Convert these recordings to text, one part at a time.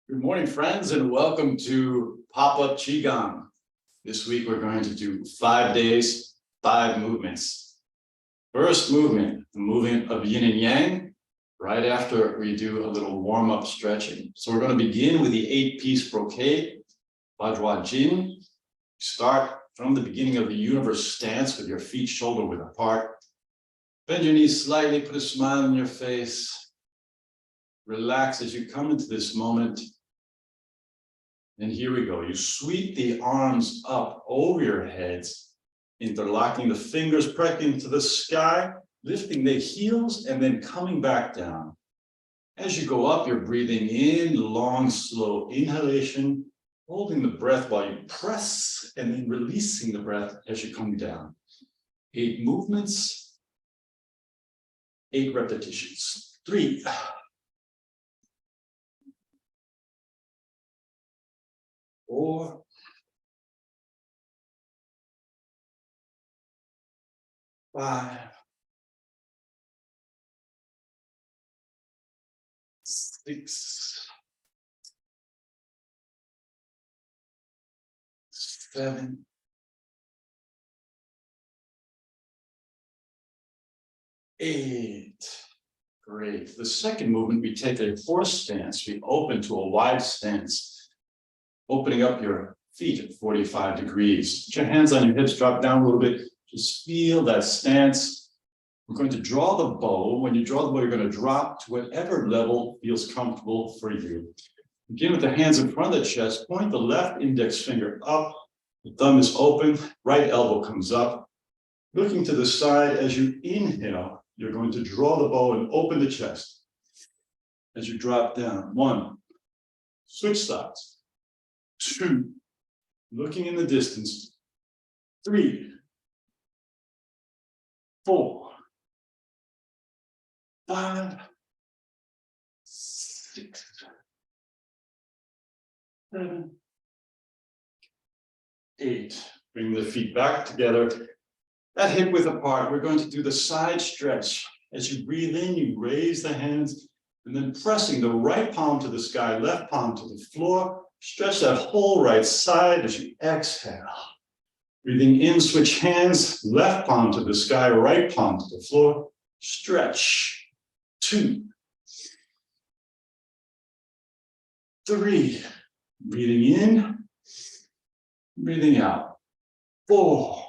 Good morning, friends, and welcome to Pop-Up Qigong. This week, we're going to do 5 days, 5 movements. First movement, the movement of Yin and Yang, right after we do a little warm-up stretching. So we're going to begin with the 8-piece brocade, Bajwa Jin. Start from the beginning of the universe stance with your feet shoulder-width apart. Bend your knees slightly, put a smile on your face. Relax as you come into this moment. And here we go. You sweep the arms up over your heads, interlocking the fingers, pressing to the sky, lifting the heels, and then coming back down. As you go up, you're breathing in, long, slow inhalation, holding the breath while you press, and then releasing the breath as you come down. 8 movements, 8 repetitions. 3. 4. 5. 6. 7. 8. Great. The second movement, we take a horse stance. We open to a wide stance, opening up your feet at 45 degrees. Put your hands on your hips, drop down a little bit. Just feel that stance. We're going to draw the bow. When you draw the bow, you're going to drop to whatever level feels comfortable for you. Begin with the hands in front of the chest. Point the left index finger up. The thumb is open. Right elbow comes up. Looking to the side as you inhale, you're going to draw the bow and open the chest. As you drop down. 1. Switch sides. 2. Looking in the distance. 3. 4. 5. 6. 7. 8. Bring the feet back together. That hip width apart. We're going to do the side stretch. As you breathe in, you raise the hands and then pressing the right palm to the sky, left palm to the floor. Stretch that whole right side as you exhale. Breathing in, switch hands, left palm to the sky, right palm to the floor. Stretch. 2. 3. Breathing in, breathing out. 4.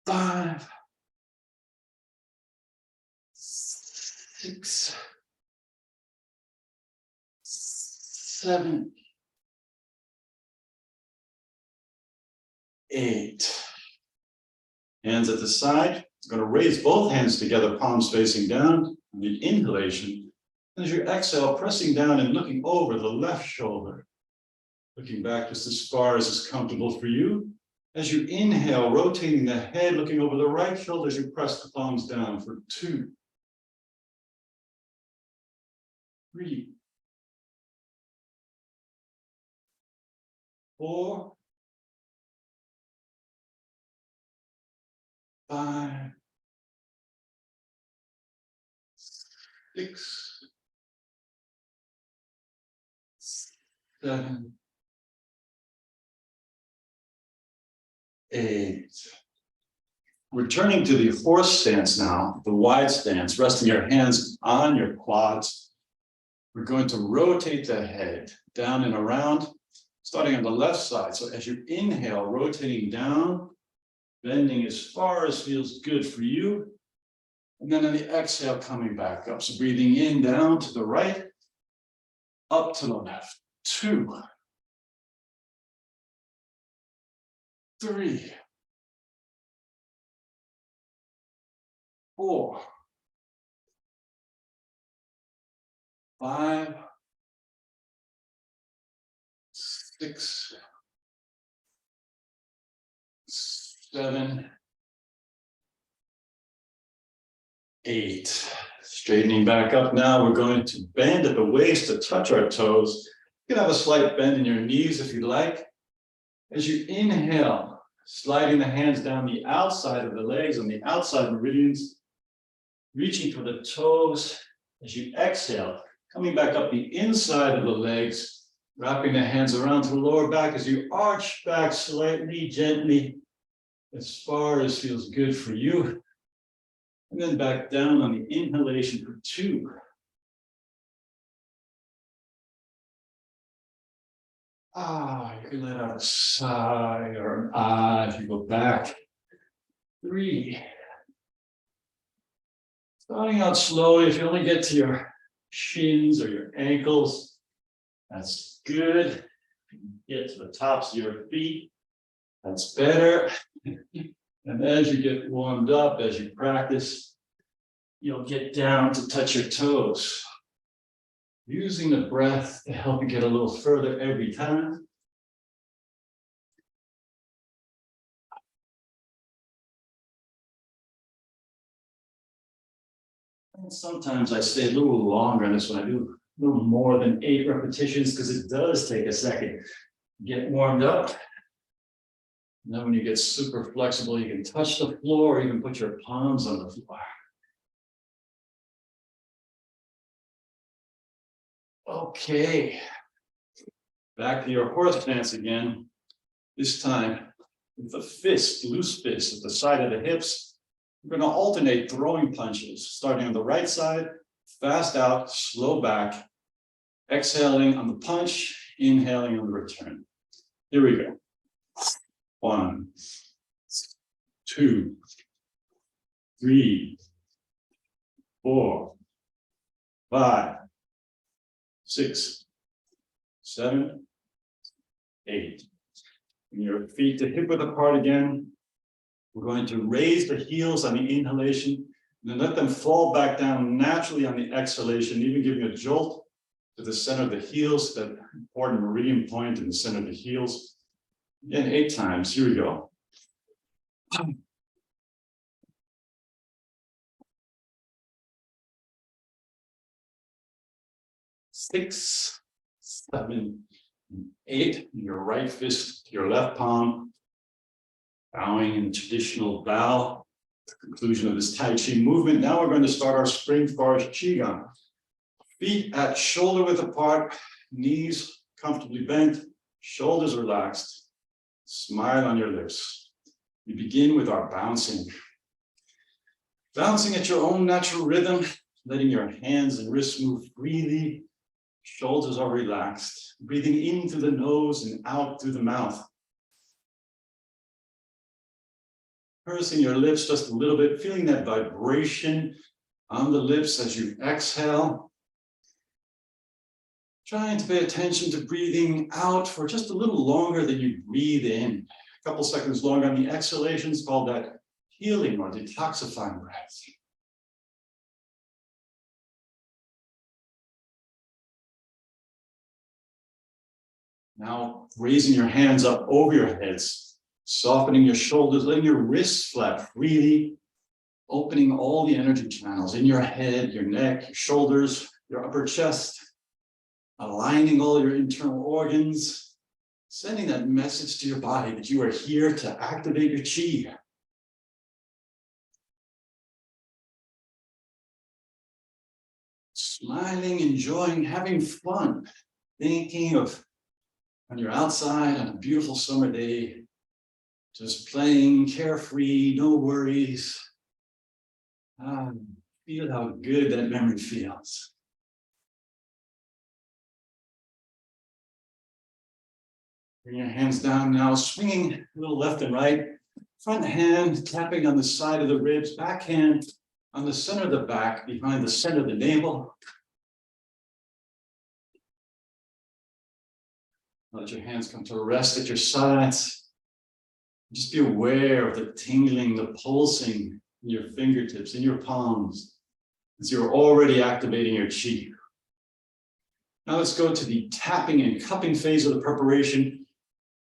5. 6. 7. 8. Hands at the side. You're going to raise both hands together, palms facing down. On the inhalation, as you exhale, pressing down and looking over the left shoulder. Looking back just as far as is comfortable for you. As you inhale, rotating the head, looking over the right shoulder as you press the palms down for 2. 3. 4. 5. 6. 7. 8. Returning to the horse stance now, the wide stance, resting your hands on your quads. We're going to rotate the head down and around, starting on the left side. So as you inhale, rotating down, bending as far as feels good for you. And then on the exhale, coming back up. So breathing in, down to the right, up to the left. 2. 3. 4. 5. 6. 7. 8. Straightening back up now. We're going to bend at the waist to touch our toes. You can have a slight bend in your knees if you like. As you inhale, sliding the hands down the outside of the legs on the outside meridians, reaching for the toes. As you exhale, Coming back up the inside of the legs, wrapping the hands around to the lower back as you arch back slightly, gently, as far as feels good for you. And then back down on the inhalation for 2. You can let out a sigh or an as you go back. 3. Starting out slowly, if you only get to your shins or your ankles, that's good. Get to the tops of your feet, that's better. And as you get warmed up, as you practice, you'll get down to touch your toes. Using the breath to help you get a little further every time. And sometimes I stay a little longer on this one. I do a little more than 8 repetitions because it does take a second to get warmed up. And then when you get super flexible, you can touch the floor, or even put your palms on the floor. Okay, back to your horse stance again. This time with a fist, loose fist at the side of the hips. We're going to alternate throwing punches, starting on the right side, fast out, slow back, exhaling on the punch, inhaling on the return. Here we go. 1, 2, 3, 4, 5, 6, 7, 8. Bring your feet to hip width apart again. We're going to raise the heels on the inhalation, and then let them fall back down naturally on the exhalation, even giving a jolt to the center of the heels, that important meridian point in the center of the heels. Again, 8 times. Here we go. 6, 7, 8. Your right fist to your left palm. Bowing in traditional bow. The conclusion of this Tai Chi movement. Now we're going to start our spring forest Qigong. Feet at shoulder width apart, knees comfortably bent, shoulders relaxed. Smile on your lips. We begin with our bouncing. Bouncing at your own natural rhythm, letting your hands and wrists move freely. Shoulders are relaxed. Breathing in through the nose and out through the mouth. Pursing your lips just a little bit, feeling that vibration on the lips as you exhale. Trying to pay attention to breathing out for just a little longer than you breathe in. A couple seconds longer on the exhalations, called that healing or detoxifying breath. Now, raising your hands up over your heads, softening your shoulders, letting your wrists flap freely, opening all the energy channels in your head, your neck, your shoulders, your upper chest, aligning all your internal organs, sending that message to your body that you are here to activate your chi. Smiling, enjoying, having fun, thinking of when you're outside on a beautiful summer day, just playing, carefree, no worries. Feel how good that memory feels. Bring your hands down now, swinging a little left and right. Front hand tapping on the side of the ribs, back hand on the center of the back, behind the center of the navel. Let your hands come to rest at your sides. Just be aware of the tingling, the pulsing in your fingertips, in your palms, as you're already activating your chi. Now let's go to the tapping and cupping phase of the preparation,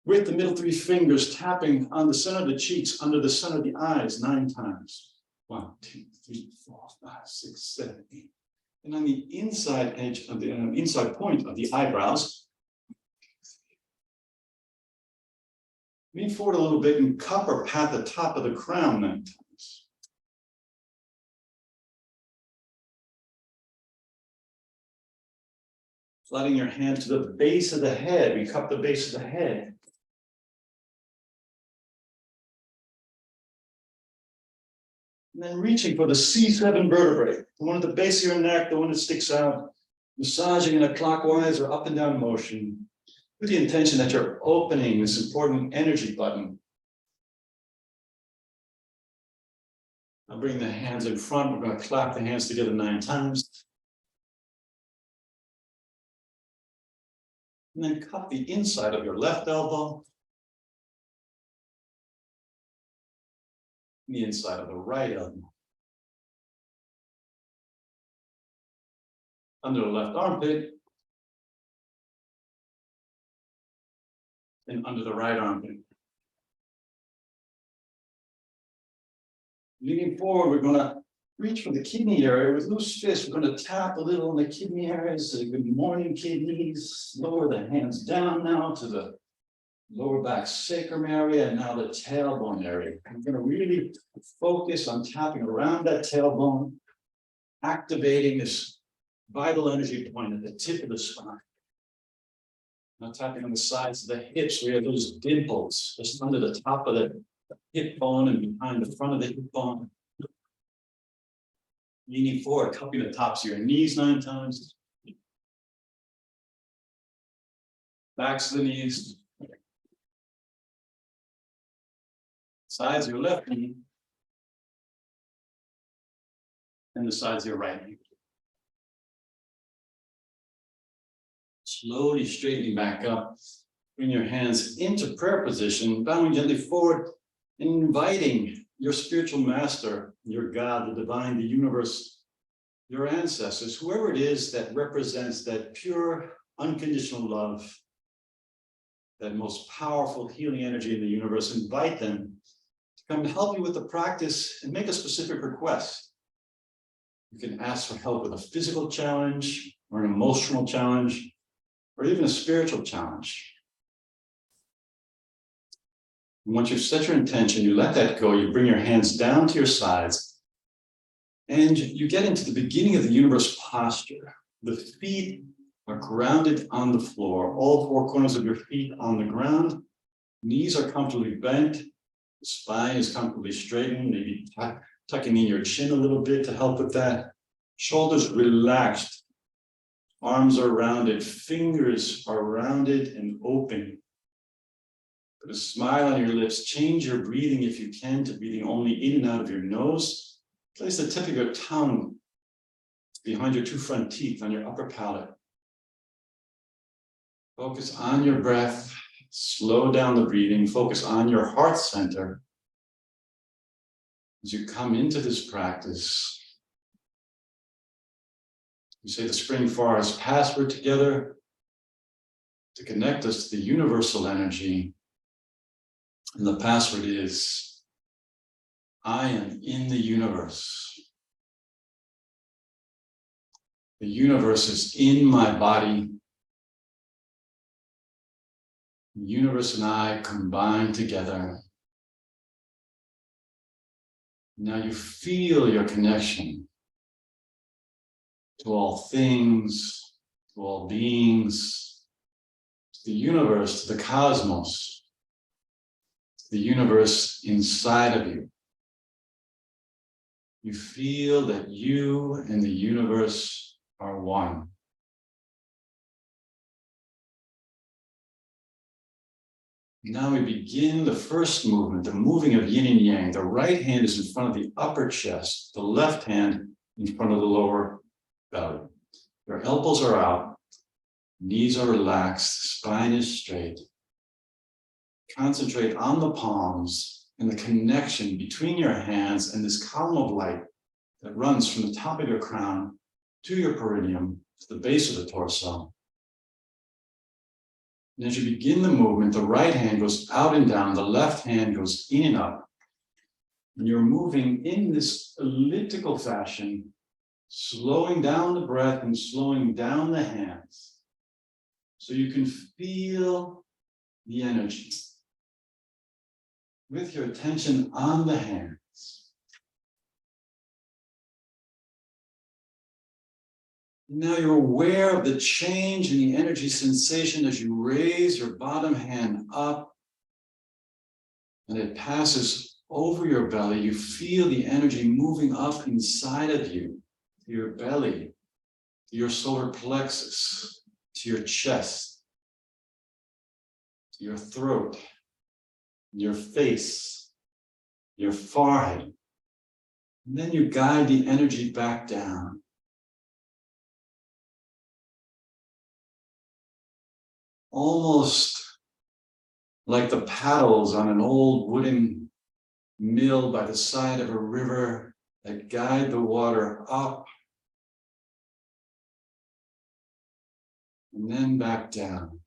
with the middle 3 fingers tapping on the center of the cheeks, under the center of the eyes 9 times. 1, 2, 3, 4, 5, 6, 7, 8. And on the inside edge of the inside point of the eyebrows, lean forward a little bit and cup or pat the top of the crown 9 times. Flooding your hand to the base of the head. We cup the base of the head. And then reaching for the C7 vertebrae, the one at the base of your neck, the one that sticks out, massaging in a clockwise or up and down motion, with the intention that you're opening this important energy button. I'll bring the hands in front. We're going to clap the hands together 9 times. And then cup the inside of your left elbow. The inside of the right elbow. Under the left armpit. And under the right armpit. Leaning forward, we're going to reach for the kidney area with loose fists. We're going to tap a little on the kidney areas. Good morning, kidneys. Lower the hands down now to the lower back sacrum area, and now the tailbone area. I'm going to really focus on tapping around that tailbone, activating this vital energy point at the tip of the spine. Now tapping on the sides of the hips, we have those dimples just under the top of the hip bone and behind the front of the hip bone. Leaning forward, cupping the tops of your knees 9 times. Backs of the knees. Sides of your left knee. And the sides of your right knee. Slowly straightening back up. Bring your hands into prayer position, bowing gently forward, and inviting your spiritual master, your God, the divine, the universe, your ancestors, whoever it is that represents that pure, unconditional love, that most powerful healing energy in the universe, invite them to come and help you with the practice and make a specific request. You can ask for help with a physical challenge or an emotional challenge, or even a spiritual challenge. And once you've set your intention, you let that go, you bring your hands down to your sides, and you get into the beginning of the universe posture. The feet are grounded on the floor, all 4 corners of your feet on the ground, knees are comfortably bent, the spine is comfortably straightened, maybe tucking in your chin a little bit to help with that. Shoulders relaxed, arms are rounded, fingers are rounded and open. Put a smile on your lips, change your breathing if you can to breathing only in and out of your nose. Place the tip of your tongue behind your 2 front teeth on your upper palate. Focus on your breath, slow down the breathing, focus on your heart center. As you come into this practice, we say the Spring Forest password together to connect us to the universal energy. And the password is, I am in the universe. The universe is in my body. The universe and I combine together. Now you feel your connection to all things, to all beings, to the universe, to the cosmos, to the universe inside of you. You feel that you and the universe are one. Now we begin the first movement, the moving of yin and yang. The right hand is in front of the upper chest, the left hand in front of the lower belly. Your elbows are out, knees are relaxed, spine is straight. Concentrate on the palms and the connection between your hands and this column of light that runs from the top of your crown to your perineum, to the base of the torso. And as you begin the movement, the right hand goes out and down, the left hand goes in and up. And you're moving in this elliptical fashion, slowing down the breath and slowing down the hands. So you can feel the energy with your attention on the hands. Now you're aware of the change in the energy sensation as you raise your bottom hand up and it passes over your belly. You feel the energy moving up inside of you, to your belly, to your solar plexus, to your chest, to your throat, your face, your forehead. And then you guide the energy back down. Almost like the paddles on an old wooden mill by the side of a river that guide the water up and then back down.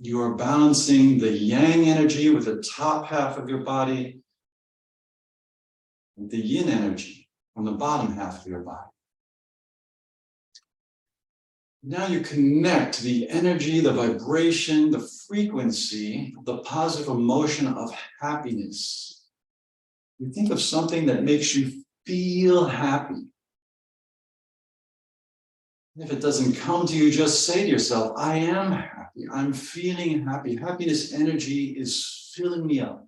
You are balancing the yang energy with the top half of your body with the yin energy on the bottom half of your body. Now you connect to the energy, the vibration, the frequency, the positive emotion of happiness. You think of something that makes you feel happy. If it doesn't come to you, just say to yourself, I am happy, I'm feeling happy. Happiness energy is filling me up,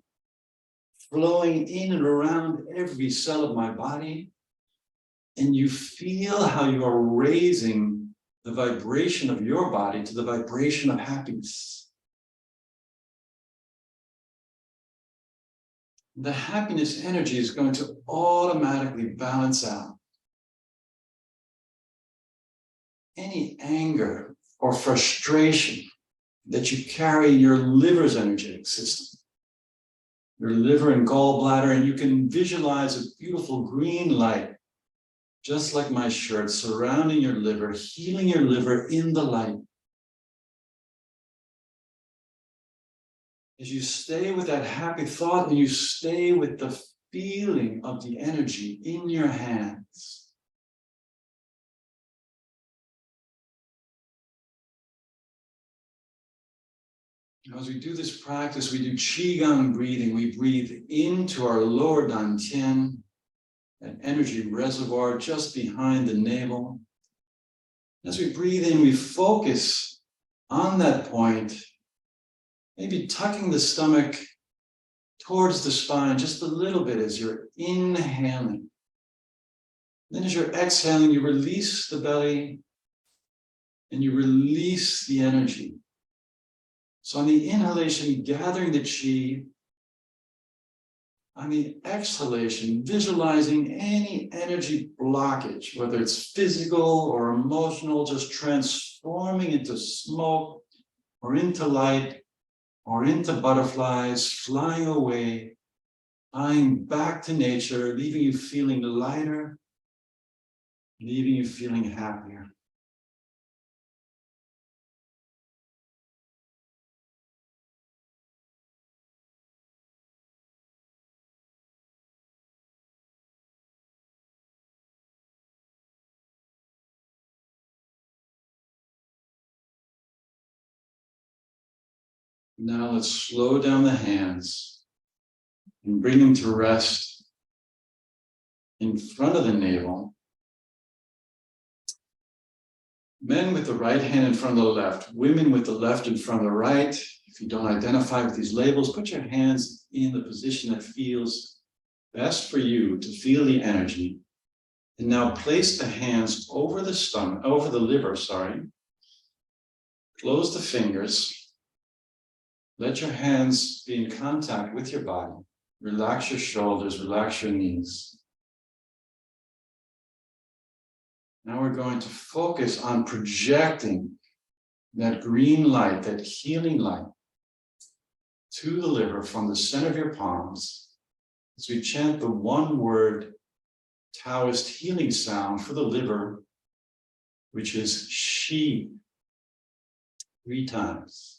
flowing in and around every cell of my body. And you feel how you are raising the vibration of your body to the vibration of happiness. The happiness energy is going to automatically balance out any anger or frustration that you carry in your liver's energetic system, your liver and gallbladder, and you can visualize a beautiful green light, just like my shirt, surrounding your liver, healing your liver in the light. As you stay with that happy thought and you stay with the feeling of the energy in your hands. As we do this practice, we do Qigong breathing. We breathe into our lower dantian, an energy reservoir just behind the navel. As we breathe in, we focus on that point, maybe tucking the stomach towards the spine just a little bit as you're inhaling. Then as you're exhaling, you release the belly and you release the energy. So on the inhalation, gathering the chi. On the exhalation, visualizing any energy blockage, whether it's physical or emotional, just transforming into smoke or into light or into butterflies, flying away, flying back to nature, leaving you feeling lighter, leaving you feeling happier. Now let's slow down the hands and bring them to rest in front of the navel. Men with the right hand in front of the left, women with the left in front of the right. If you don't identify with these labels, put your hands in the position that feels best for you to feel the energy. And now place the hands over the stomach, over the liver, Close the fingers. Let your hands be in contact with your body. Relax your shoulders, relax your knees. Now we're going to focus on projecting that green light, that healing light, to the liver from the center of your palms as we chant the one-word Taoist healing sound for the liver, which is Sheeeee, 3 times.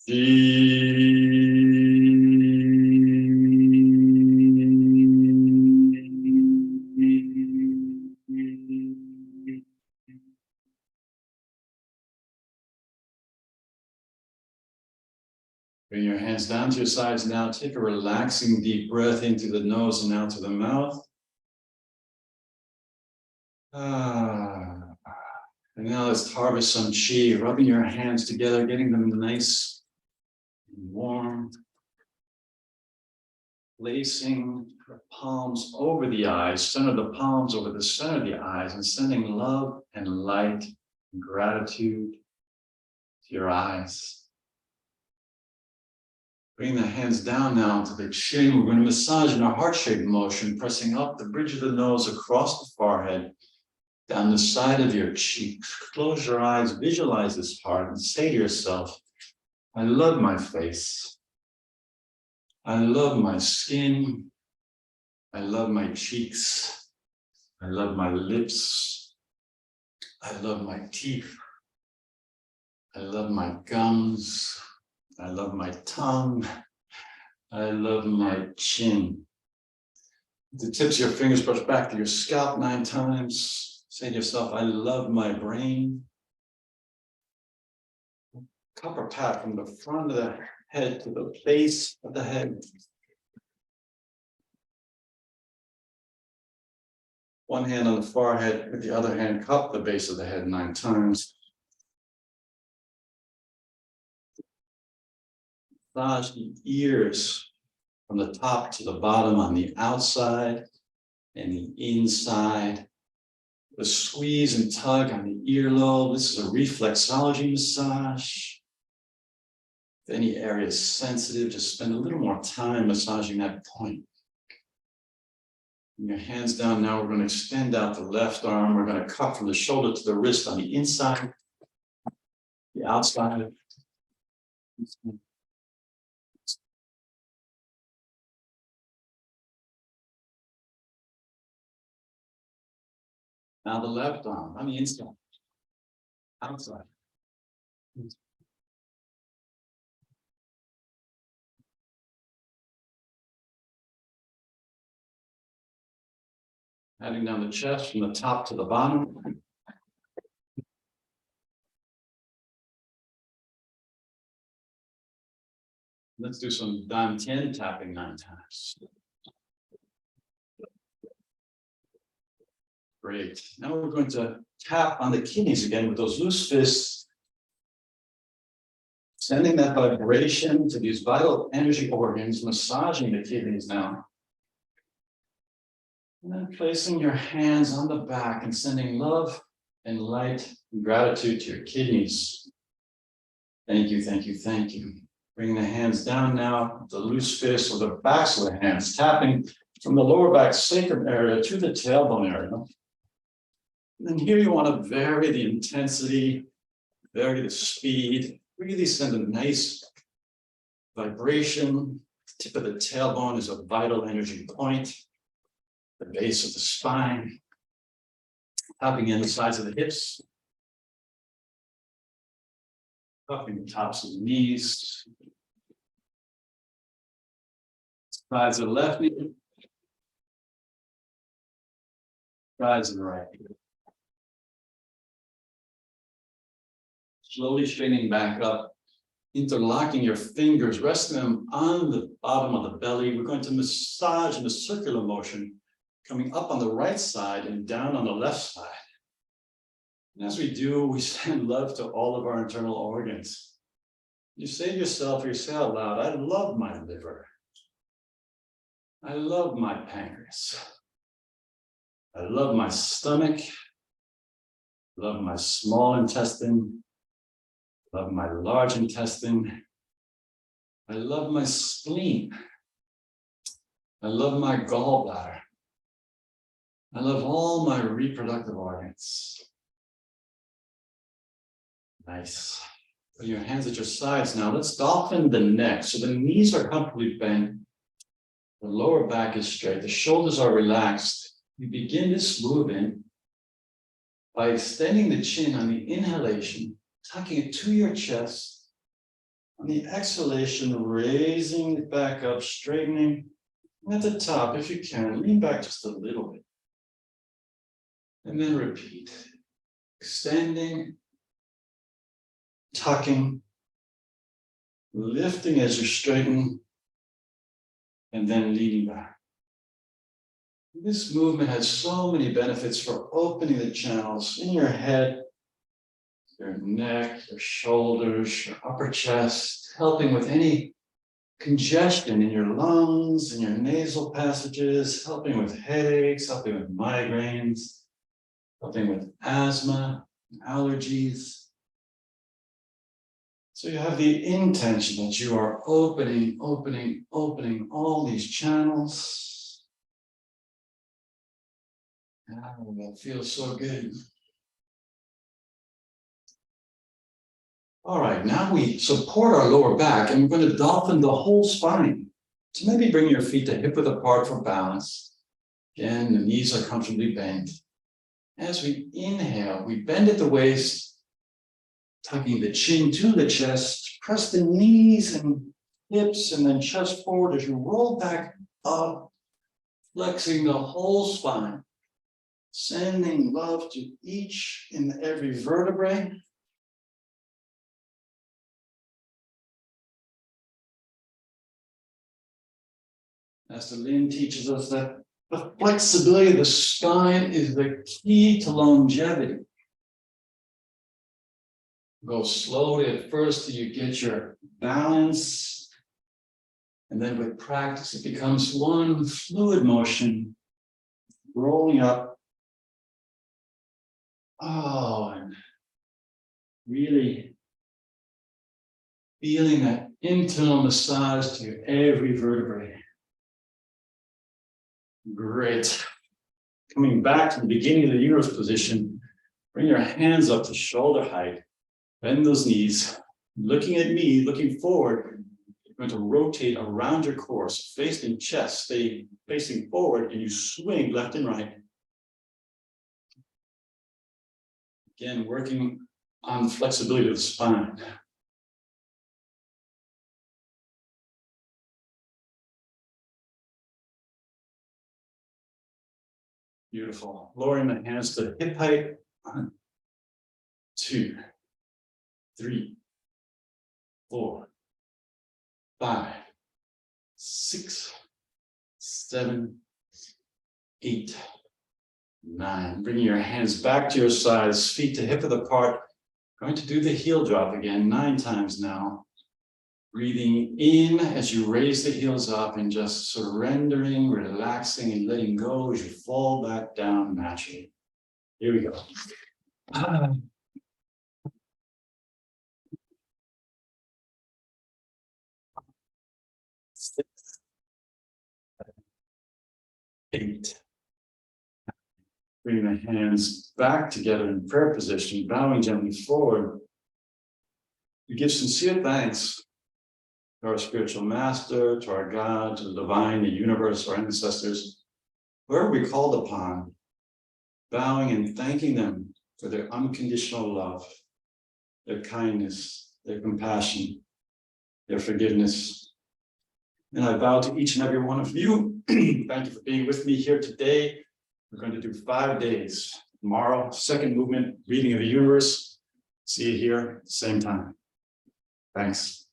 Bring your hands down to your sides now. Take a relaxing deep breath into the nose and out to the mouth. And now let's harvest some chi, rubbing your hands together, getting them nice and warm. Placing your palms over the eyes, center the palms over the center of the eyes, and sending love and light and gratitude to your eyes. Bring the hands down now to the chin. We're going to massage in a heart-shaped motion, pressing up the bridge of the nose across the forehead, down the side of your cheeks. Close your eyes, visualize this heart, and say to yourself, I love my face. I love my skin. I love my cheeks. I love my lips. I love my teeth. I love my gums. I love my tongue. I love my chin. The tips of your fingers brush back to your scalp 9 times. Say to yourself, I love my brain. Copper pat from the front of the head to the base of the head. One hand on the forehead, with the other hand, cup the base of the head 9 times. Massage the ears from the top to the bottom on the outside and the inside. The squeeze and tug on the earlobe. This is a reflexology massage. If any area is sensitive, just spend a little more time massaging that point. Bring your hands down now. We're going to extend out the left arm. We're going to cup from the shoulder to the wrist on the inside, the outside. Now the left arm on the inside, outside. Heading down the chest from the top to the bottom. Let's do some dantian tapping 9 times. Great. Now we're going to tap on the kidneys again with those loose fists, sending that vibration to these vital energy organs, massaging the kidneys now. And then placing your hands on the back and sending love and light and gratitude to your kidneys. Thank you, thank you, thank you. Bring the hands down now, the loose fists or the backs of the hands, tapping from the lower back sacrum area to the tailbone area. And then here you want to vary the intensity, vary the speed, really send a nice vibration. The tip of the tailbone is a vital energy point. The base of the spine, tapping in the sides of the hips, cupping the tops of the knees, sides of the left knee, sides of the right knee. Slowly straightening back up, interlocking your fingers, resting them on the bottom of the belly. We're going to massage in a circular motion, coming up on the right side and down on the left side. And as we do, we send love to all of our internal organs. You say to yourself, or you say out loud, I love my liver. I love my pancreas. I love my stomach. I love my small intestine. I love my large intestine. I love my spleen. I love my gallbladder. I love all my reproductive organs. Nice. Put your hands at your sides now. Let's dolphin the neck. So the knees are comfortably bent. The lower back is straight. The shoulders are relaxed. You begin this movement by extending the chin on the inhalation, tucking it to your chest. On the exhalation, raising it back up, straightening. At the top, if you can, lean back just a little bit. And then repeat. Extending, tucking, lifting as you straighten, and then leaning back. This movement has so many benefits for opening the channels in your head, your neck, your shoulders, your upper chest, helping with any congestion in your lungs and your nasal passages, helping with headaches, helping with migraines, helping with asthma, allergies. So you have the intention that you are opening all these channels. Oh, that feels so good. All right, now we support our lower back and we're going to dolphin the whole spine. So maybe bring your feet to hip width apart for balance. Again, the knees are comfortably bent. As we inhale, we bend at the waist, tucking the chin to the chest, press the knees and hips and then chest forward as you roll back up, flexing the whole spine, sending love to each and every vertebrae. Master Lin teaches us that the flexibility of the spine is the key to longevity. Go slowly at first till you get your balance. And then with practice, it becomes one fluid motion, rolling up. Oh, and really feeling that internal massage to every vertebrae. Great. Coming back to the beginning of the universe position, bring your hands up to shoulder height, bend those knees, looking at me, looking forward. You're going to rotate around your core, so facing chest, stay facing forward, and you swing left and right. Again, working on the flexibility of the spine. Beautiful. Lowering the hands to hip height. 1, 2, 3, 4, 5, 6, 7, 8, 9. Bringing your hands back to your sides, feet to hip width apart. Going to do the heel drop again 9 times now. Breathing in as you raise the heels up and just surrendering, relaxing, and letting go as you fall back down naturally. Here we go. 6, 8. Bring the hands back together in prayer position, bowing gently forward. You give sincere thanks to our spiritual master, to our God, to the divine, the universe, our ancestors, whoever we called upon, bowing and thanking them for their unconditional love, their kindness, their compassion, their forgiveness. And I bow to each and every one of you. Thank you for being with me here today. We're going to do 5 days. Tomorrow, second movement, reading of the universe. See you here, same time. Thanks.